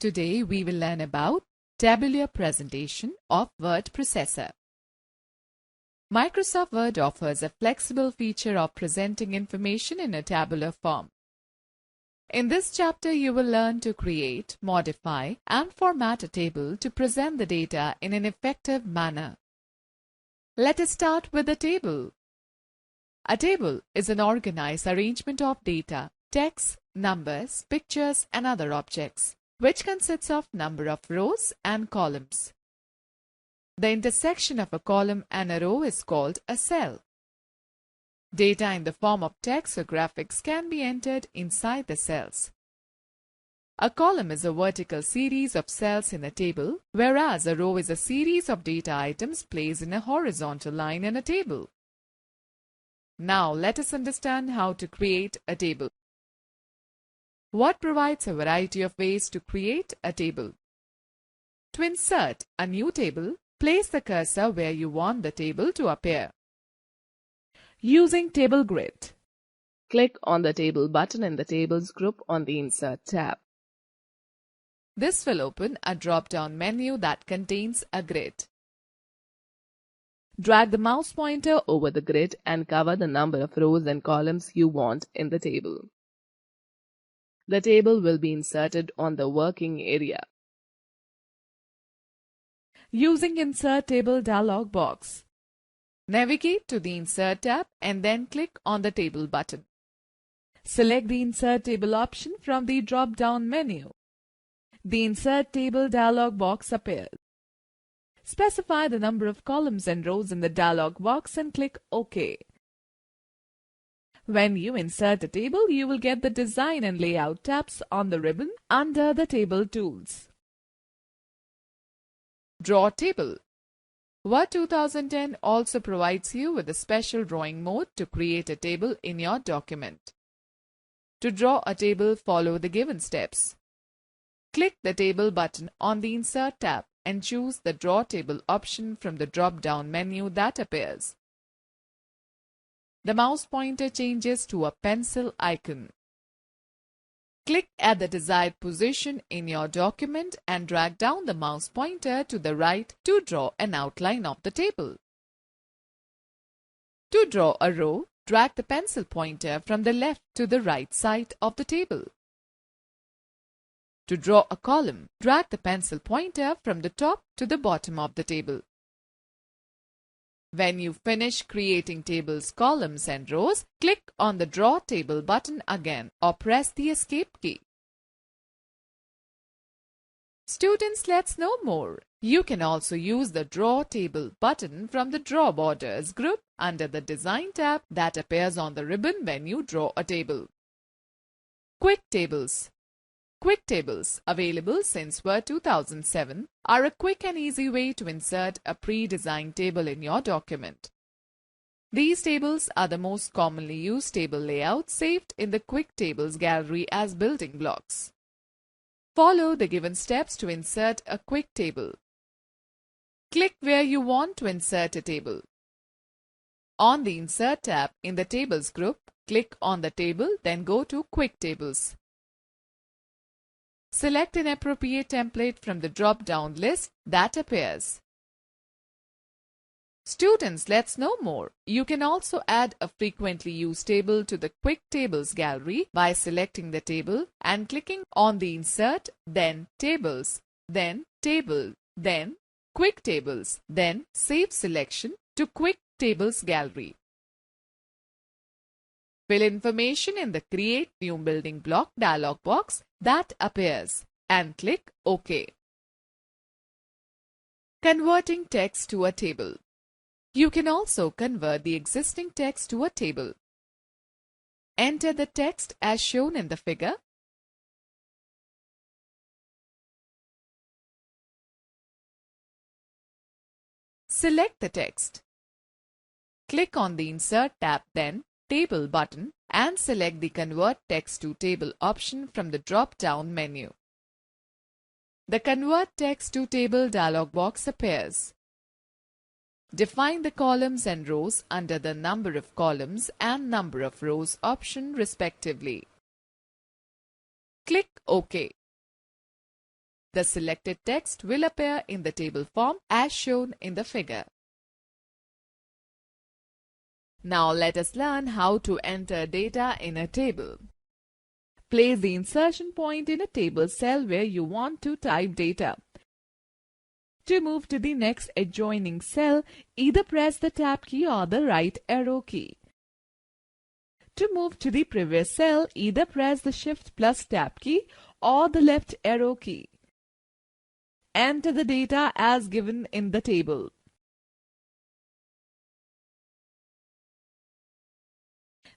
Today we will learn about tabular presentation of word processor. Microsoft Word offers a flexible feature of presenting information in a tabular form. In this chapter, you will learn to create, modify, and format a table to present the data in an effective manner. Let us start with a table. A table is an organized arrangement of data, text, numbers, pictures, and other objects, which consists of number of rows and columns. The intersection of a column and a row is called a cell. Data in the form of text or graphics can be entered inside the cells. A column is a vertical series of cells in a table, whereas a row is a series of data items placed in a horizontal line in a table. Now let us understand how to create a table. Word provides a variety of ways to create a table. To insert a new table, place the cursor where you want the table to appear. Using Table Grid, click on the Table button in the Tables group on the Insert tab. This will open a drop-down menu that contains a grid. Drag the mouse pointer over the grid and cover the number of rows and columns you want in the table. The table will be inserted on the working area. Using Insert Table dialog box, navigate to the Insert tab and then click on the Table button. Select the Insert Table option from the drop-down menu. The Insert Table dialog box appears. Specify the number of columns and rows in the dialog box and click OK. When you insert a table, you will get the Design and Layout tabs on the ribbon under the Table Tools. Draw Table. Word 2010 also provides you with a special drawing mode to create a table in your document. To draw a table, follow the given steps. Click the Table button on the Insert tab and choose the Draw Table option from the drop-down menu that appears. The mouse pointer changes to a pencil icon. Click at the desired position in your document and drag down the mouse pointer to the right to draw an outline of the table. To draw a row, drag the pencil pointer from the left to the right side of the table. To draw a column, drag the pencil pointer from the top to the bottom of the table. When you finish creating tables, columns and rows, click on the Draw Table button again or press the Escape key. Students, let's know more. You can also use the Draw Table button from the Draw Borders group under the Design tab that appears on the ribbon when you draw a table. Quick Tables. Quick Tables, available since Word 2007, are a quick and easy way to insert a pre-designed table in your document. These tables are the most commonly used table layouts saved in the Quick Tables gallery as building blocks. Follow the given steps to insert a quick table. Click where you want to insert a table. On the Insert tab in the Tables group, click on the table, then go to Quick Tables. Select an appropriate template from the drop-down list that appears. Students, let's know more. You can also add a frequently used table to the Quick Tables gallery by selecting the table and clicking on the Insert, then Tables, then Table, then Quick Tables, then Save Selection to Quick Tables gallery. Fill information in the Create New Building Block dialog box that appears and click OK. Converting text to a table. You can also convert the existing text to a table. Enter the text as shown in the figure. Select the text. Click on the Insert tab, then Table button and select the Convert Text to Table option from the drop-down menu. The Convert Text to Table dialog box appears. Define the columns and rows under the Number of Columns and Number of Rows option respectively. Click OK. The selected text will appear in the table form as shown in the figure. Now let us learn how to enter data in a table. Place the insertion point in a table cell where you want to type data. To move to the next adjoining cell, either press the Tab key or the right arrow key. To move to the previous cell, either press the Shift plus Tab key or the left arrow key. Enter the data as given in the table.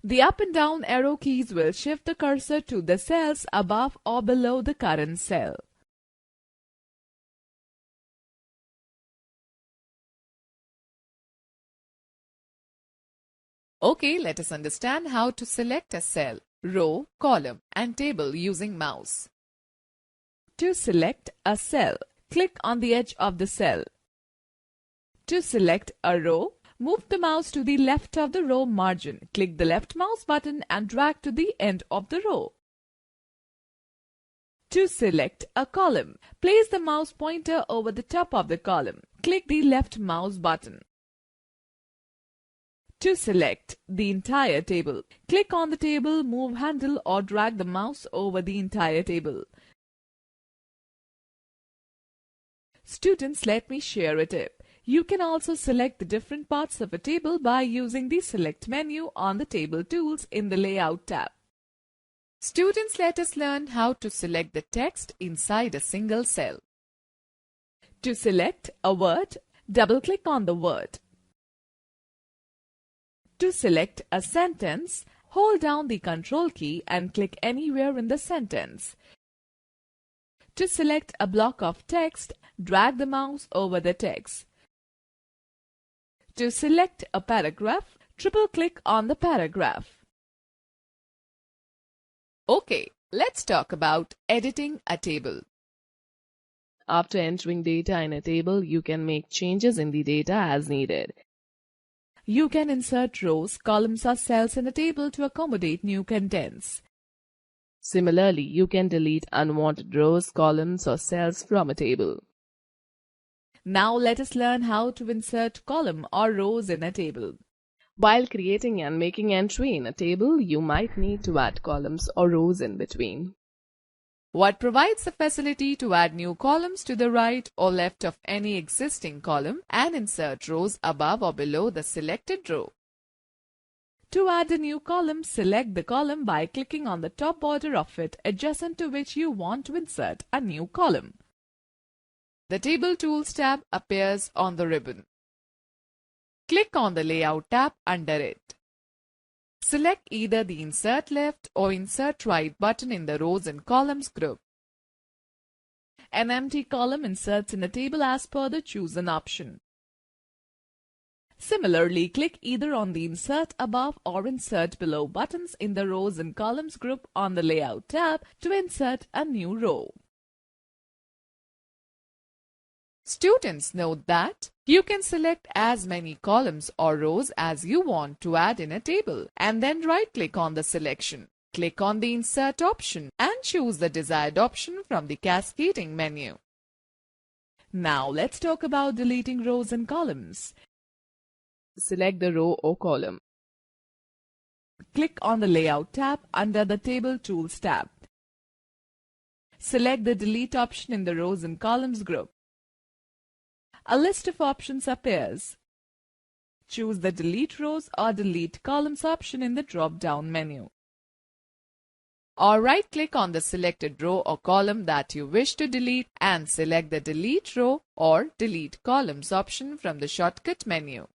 The up and down arrow keys will shift the cursor to the cells above or below the current cell. Okay, let us understand how to select a cell, row, column, and table using mouse. To select a cell, click on the edge of the cell. To select a row, move the mouse to the left of the row margin. Click the left mouse button and drag to the end of the row. To select a column, place the mouse pointer over the top of the column. Click the left mouse button. To select the entire table, click on the table move handle or drag the mouse over the entire table. Students, let me share a tip. You can also select the different parts of a table by using the Select menu on the Table Tools in the Layout tab. Students, let us learn how to select the text inside a single cell. To select a word, double-click on the word. To select a sentence, hold down the Control key and click anywhere in the sentence. To select a block of text, drag the mouse over the text. To select a paragraph, triple-click on the paragraph. Okay, let's talk about editing a table. After entering data in a table, you can make changes in the data as needed. You can insert rows, columns, or cells in a table to accommodate new contents. Similarly, you can delete unwanted rows, columns, or cells from a table. Now let us learn how to insert column or rows in a table. While creating and making entry in a table, you might need to add columns or rows in between. What provides the facility to add new columns to the right or left of any existing column and insert rows above or below the selected row. To add a new column, select the column by clicking on the top border of it adjacent to which you want to insert a new column. The Table Tools tab appears on the ribbon. Click on the Layout tab under it. Select either the Insert Left or Insert Right button in the Rows and Columns group. An empty column inserts in a table as per the chosen option. Similarly, click either on the Insert Above or Insert Below buttons in the Rows and Columns group on the Layout tab to insert a new row. Students, note that you can select as many columns or rows as you want to add in a table and then right-click on the selection. Click on the Insert option and choose the desired option from the Cascading menu. Now let's talk about deleting rows and columns. Select the row or column. Click on the Layout tab under the Table Tools tab. Select the Delete option in the Rows and Columns group. A list of options appears. Choose the Delete Rows or Delete Columns option in the drop-down menu. Or right-click on the selected row or column that you wish to delete and select the Delete Row or Delete Columns option from the shortcut menu.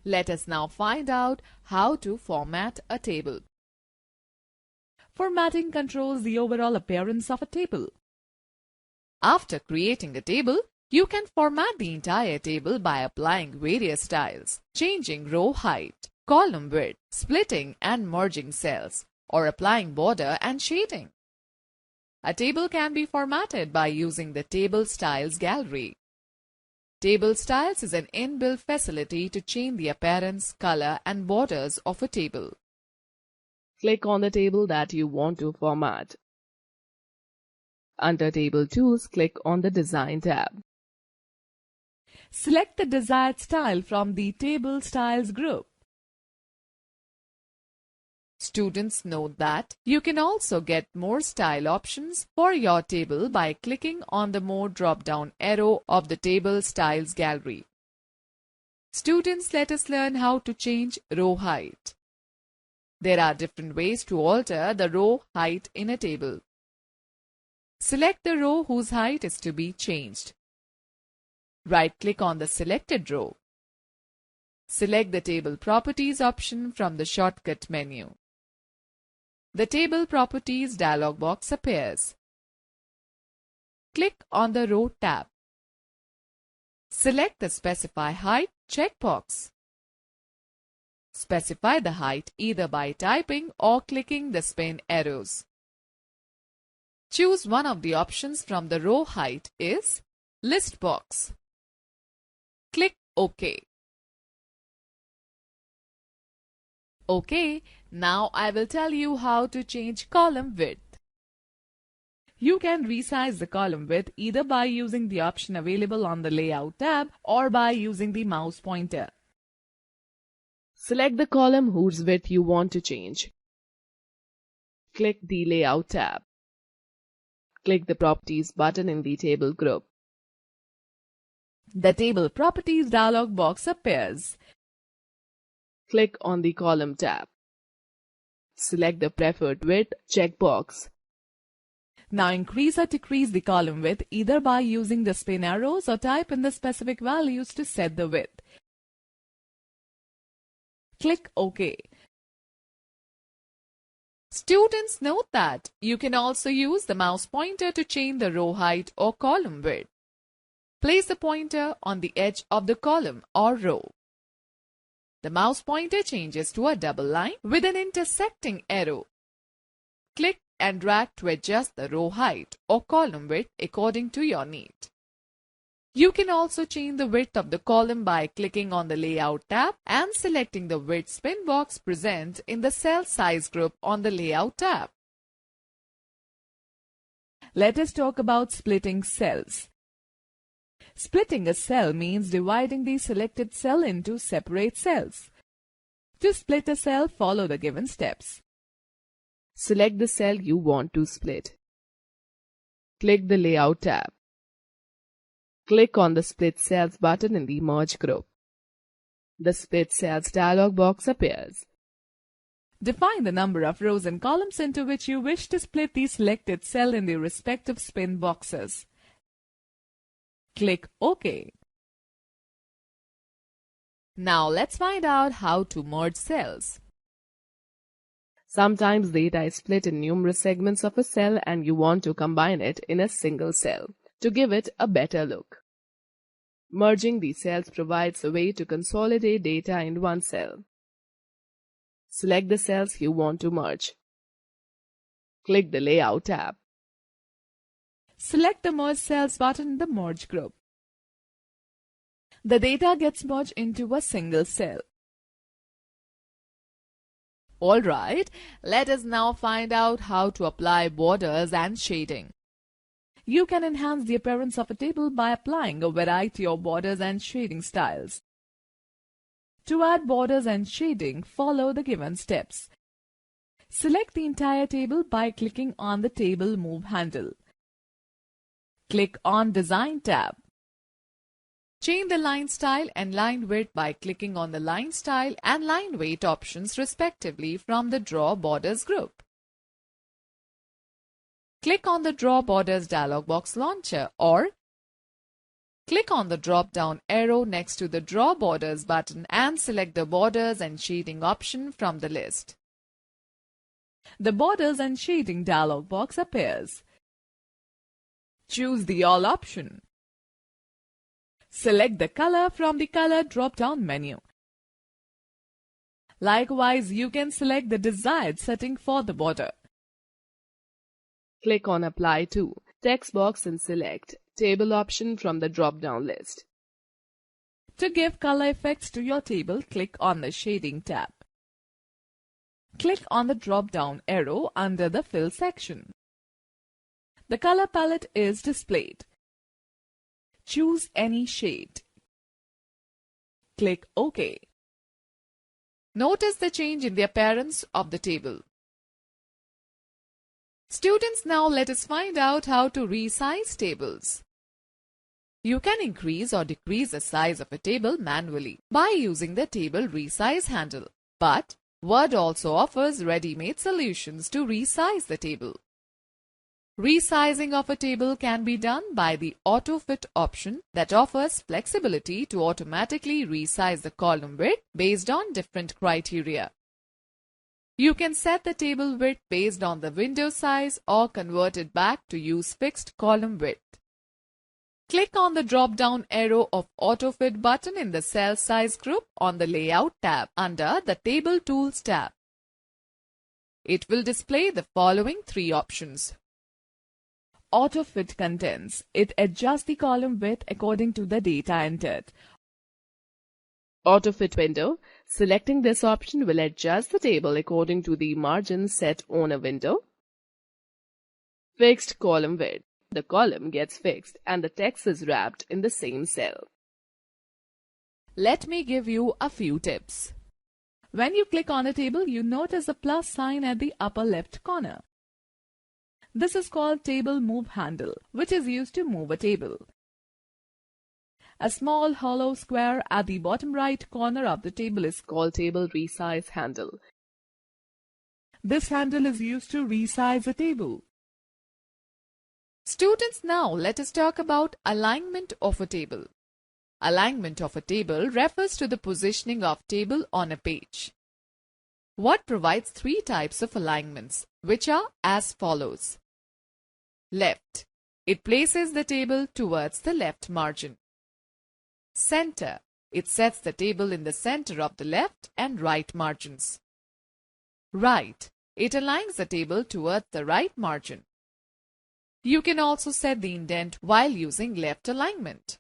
Let us now find out how to format a table. Formatting controls the overall appearance of a table. After creating a table, you can format the entire table by applying various styles, changing row height, column width, splitting and merging cells, or applying border and shading. A table can be formatted by using the Table Styles gallery. Table Styles is an inbuilt facility to change the appearance, color, and borders of a table. Click on the table that you want to format. Under Table Tools, click on the Design tab. Select the desired style from the Table Styles group. Students note that you can also get more style options for your table by clicking on the More drop-down arrow of the Table Styles gallery. Students, let us learn how to change row height. There are different ways to alter the row height in a table. Select the row whose height is to be changed. Right-click on the selected row. Select the Table Properties option from the shortcut menu. The Table Properties dialog box appears. Click on the Row tab. Select the Specify Height checkbox. Specify the height either by typing or clicking the spin arrows. Choose one of the options from the row height is List box. Click OK. OK, now I will tell you how to change column width. You can resize the column width either by using the option available on the Layout tab or by using the mouse pointer. Select the column whose width you want to change. Click the Layout tab. Click the Properties button in the Table group. The Table Properties dialog box appears. Click on the Column tab. Select the Preferred Width checkbox. Now increase or decrease the column width either by using the spin arrows or type in the specific values to set the width. Click OK. Students, note that you can also use the mouse pointer to change the row height or column width. Place the pointer on the edge of the column or row. The mouse pointer changes to a double line with an intersecting arrow. Click and drag to adjust the row height or column width according to your need. You can also change the width of the column by clicking on the Layout tab and selecting the width spin box present in the Cell Size group on the Layout tab. Let us talk about splitting cells. Splitting a cell means dividing the selected cell into separate cells. To split a cell, follow the given steps. Select the cell you want to split. Click the Layout tab. Click on the Split Cells button in the Merge group. The Split Cells dialog box appears. Define the number of rows and columns into which you wish to split the selected cell in the respective spin boxes. Click OK. Now let's find out how to merge cells. Sometimes data is split in numerous segments of a cell and you want to combine it in a single cell to give it a better look. Merging these cells provides a way to consolidate data in one cell. Select the cells you want to merge. Click the Layout tab. Select the Merge Cells button in the Merge group. The data gets merged into a single cell. Alright, let us now find out how to apply borders and shading. You can enhance the appearance of a table by applying a variety of borders and shading styles. To add borders and shading, follow the given steps. Select the entire table by clicking on the Table Move handle. Click on Design tab. Change the line style and line width by clicking on the line style and line weight options respectively from the Draw Borders group. Click on the Draw Borders dialog box launcher or click on the drop-down arrow next to the Draw Borders button and select the Borders and Shading option from the list. The Borders and Shading dialog box appears. Choose the All option. Select the color from the Color drop-down menu. Likewise, you can select the desired setting for the border. Click on Apply to text box and select Table option from the drop-down list. To give color effects to your table, click on the Shading tab. Click on the drop-down arrow under the Fill section. The color palette is displayed. Choose any shade. Click OK. Notice the change in the appearance of the table. Students, now let us find out how to resize tables. You can increase or decrease the size of a table manually by using the Table Resize handle. But Word also offers ready-made solutions to resize the table. Resizing of a table can be done by the Auto Fit option that offers flexibility to automatically resize the column width based on different criteria. You can set the table width based on the window size or convert it back to use fixed column width. Click on the drop-down arrow of Auto Fit button in the Cell Size group on the Layout tab under the Table Tools tab. It will display the following three options. Auto Fit Contents. It adjusts the column width according to the data entered. Auto Fit window. Selecting this option will adjust the table according to the margins set on a window. Fixed column width. The column gets fixed and the text is wrapped in the same cell. Let me give you a few tips. When you click on a table, you notice a plus sign at the upper left corner. This is called Table Move Handle, which is used to move a table. A small hollow square at the bottom right corner of the table is called Table Resize Handle. This handle is used to resize a table. Students, now let us talk about alignment of a table. Alignment of a table refers to the positioning of table on a page. Word provides three types of alignments, which are as follows. Left. It places the table towards the left margin. Center. It sets the table in the center of the left and right margins. Right. It aligns the table towards the right margin. You can also set the indent while using left alignment.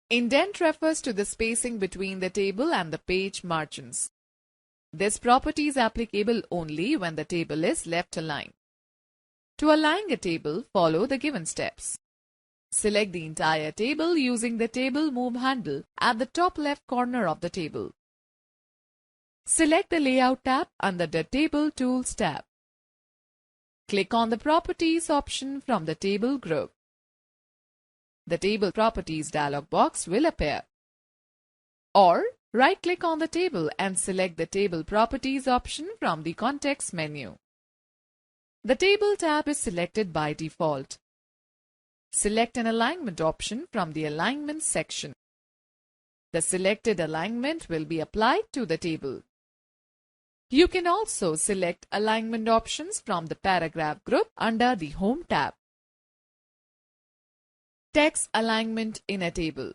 Indent refers to the spacing between the table and the page margins. This property is applicable only when the table is left aligned. To align a table, follow the given steps. Select the entire table using the Table Move handle at the top left corner of the table. Select the Layout tab under the Table Tools tab. Click on the Properties option from the Table group. The Table Properties dialog box will appear. Or, right-click on the table and select the Table Properties option from the context menu. The Table tab is selected by default. Select an alignment option from the Alignment section. The selected alignment will be applied to the table. You can also select alignment options from the Paragraph group under the Home tab. Text alignment in a table.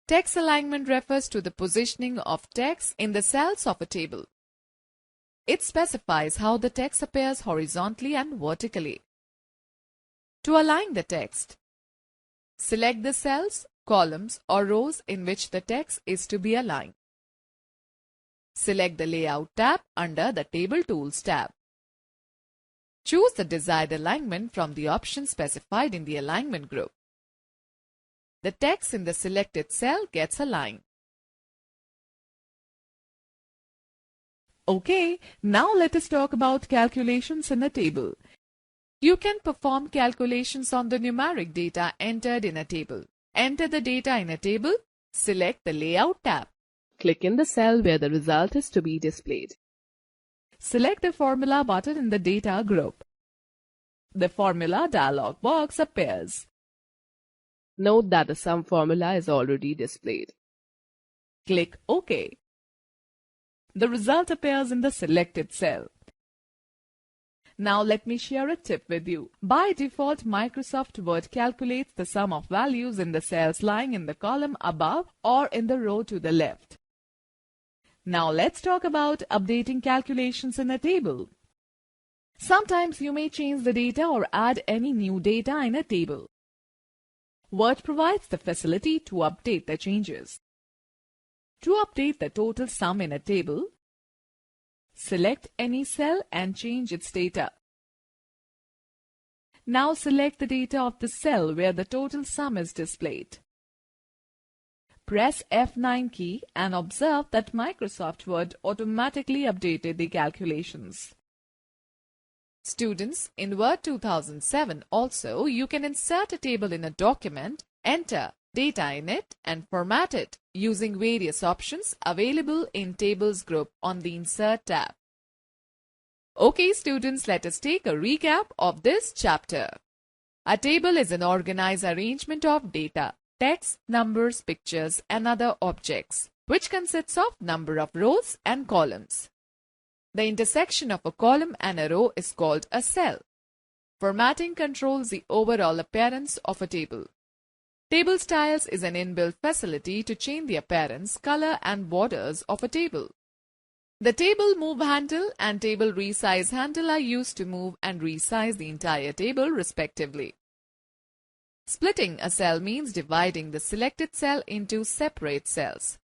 Text alignment refers to the positioning of text in the cells of a table. It specifies how the text appears horizontally and vertically. To align the text, select the cells, columns, or rows in which the text is to be aligned. Select the Layout tab under the Table Tools tab. Choose the desired alignment from the options specified in the Alignment group. The text in the selected cell gets aligned. Okay, now let us talk about calculations in a table. You can perform calculations on the numeric data entered in a table. Enter the data in a table, select the Layout tab. Click in the cell where the result is to be displayed. Select the Formula button in the Data group. The Formula dialog box appears. Note that the sum formula is already displayed. Click OK. The result appears in the selected cell. Now let me share a tip with you. By default, Microsoft Word calculates the sum of values in the cells lying in the column above or in the row to the left. Now let's talk about updating calculations in a table. Sometimes you may change the data or add any new data in a table. Word provides the facility to update the changes. To update the total sum in a table, Select any cell and change its data. Now select the data of the cell where the total sum is displayed. Press F9 key and observe that Microsoft Word automatically updated the calculations. Students, in Word 2007 also, you can insert a table in a document, enter data in it and format it using various options available in Tables group on the Insert tab. Okay students, let us take a recap of this chapter. A table is an organized arrangement of data, text, numbers, pictures and other objects, which consists of number of rows and columns. The intersection of a column and a row is called a cell. Formatting controls the overall appearance of a table. Table styles is an inbuilt facility to change the appearance, color and borders of a table. The table move handle and table resize handle are used to move and resize the entire table respectively. Splitting a cell means dividing the selected cell into separate cells.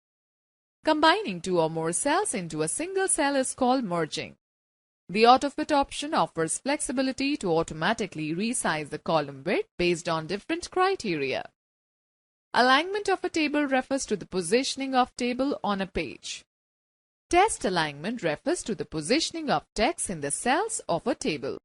Combining two or more cells into a single cell is called merging. The AutoFit option offers flexibility to automatically resize the column width based on different criteria. Alignment of a table refers to the positioning of table on a page. Test alignment refers to the positioning of text in the cells of a table.